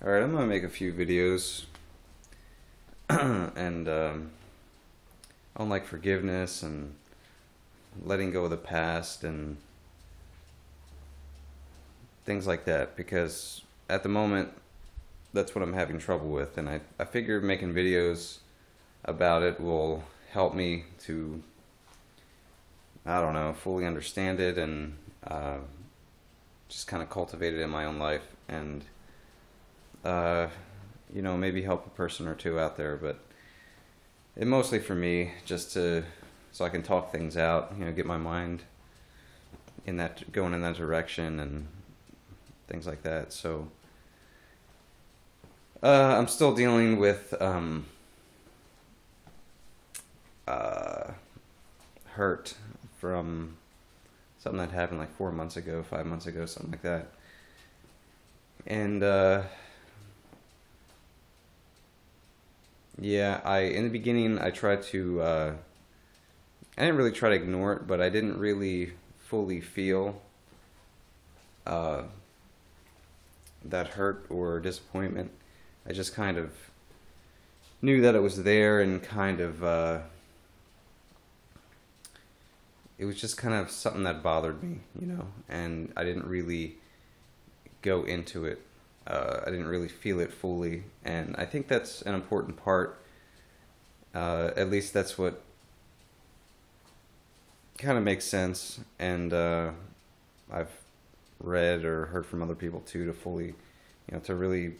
Alright, I'm gonna make a few videos and on like forgiveness and letting go of the past and things like that because at the moment that's what I'm having trouble with, and I figure making videos about it will help me to, I don't know, fully understand it and just kind of cultivate it in my own life and uh, maybe help a person or two out there, but it mostly for me, just to so I can talk things out, get my mind in that going in that direction and things like that. So I'm still dealing with uh, hurt from something that happened like 4 months ago, 5 months ago, something like that. And yeah, I in the beginning I tried to I didn't really try to ignore it, but I didn't really fully feel uh, that hurt or disappointment. I just kind of knew that it was there and kind of it was just kind of something that bothered me, and I didn't really go into it. I didn't really feel it fully, and I think that's an important part. At least that's what kind of makes sense, and I've read or heard from other people too to fully, to really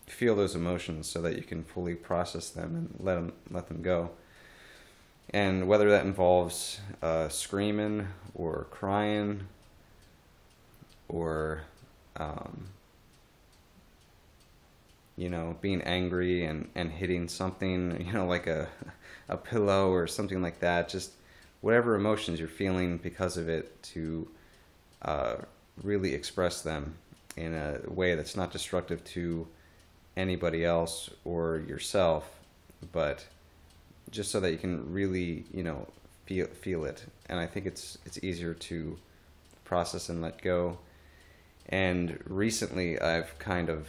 feel those emotions so that you can fully process them and let them go. And whether that involves screaming or crying or um, being angry and hitting something, like a pillow or something like that. Just whatever emotions you're feeling because of it, to uh, really express them in a way that's not destructive to anybody else or yourself, but just so that you can really, feel it. And I think it's easier to process and let go. And recently, I've kind of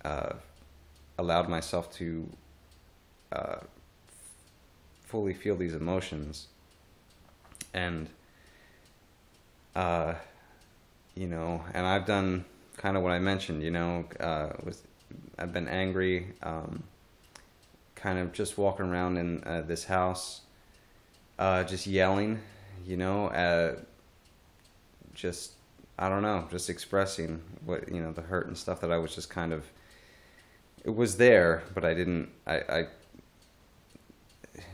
uh, allowed myself to uh, fully feel these emotions, and uh, and I've done kind of what I mentioned. With I've been angry, kind of just walking around in this house, just yelling, just I don't know, just expressing what the hurt and stuff that I was just kind of, it was there, but I didn't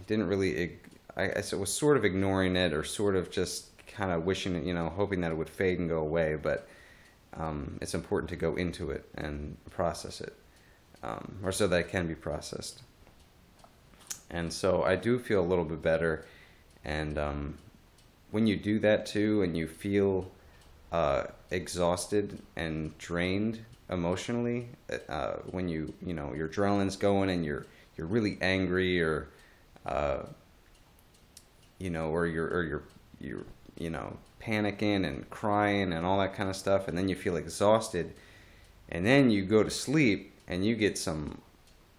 really I was sort of ignoring it, or sort of just kind of wishing, hoping that it would fade and go away. But it's important to go into it and process it, or so that it can be processed. And so I do feel a little bit better. And when you do that too, and you feel exhausted and drained emotionally, when your adrenaline's going and you're really angry, or uh, or you're panicking and crying and all that kind of stuff, and then you feel exhausted, and then you go to sleep and you get some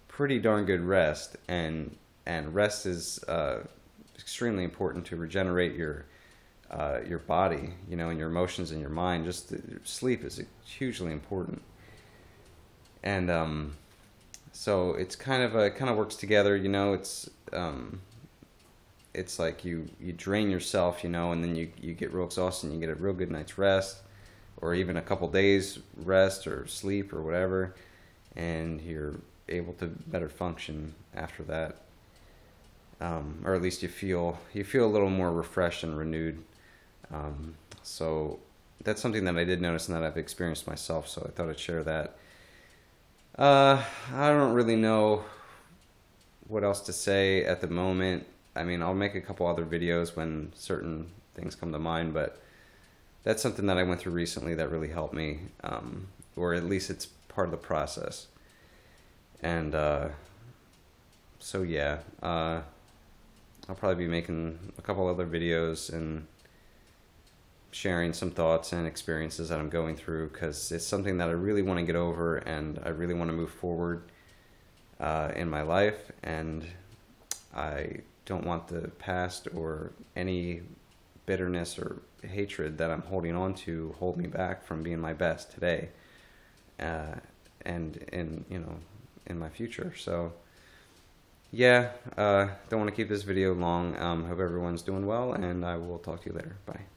pretty darn good rest, and rest is extremely important to regenerate your body, and your emotions and your mind. Just sleep is hugely important, and so it's it kind of works together. It's like you drain yourself, and then you get real exhausted and you get a real good night's rest, or even a couple days rest or sleep or whatever, and you're able to better function after that. Or at least you feel a little more refreshed and renewed. So that's something that I did notice and that I've experienced myself. So I thought I'd share that. I don't really know what else to say at the moment. I mean, I'll make a couple other videos when certain things come to mind, but that's something that I went through recently that really helped me, or at least it's part of the process. And so yeah, I'll probably be making a couple other videos and sharing some thoughts and experiences that I'm going through, because it's something that I really want to get over, and I really want to move forward in my life, and I don't want the past or any bitterness or hatred that I'm holding on to hold me back from being my best today, and in my future. So yeah, don't want to keep this video long. Hope everyone's doing well, and I will talk to you later. Bye.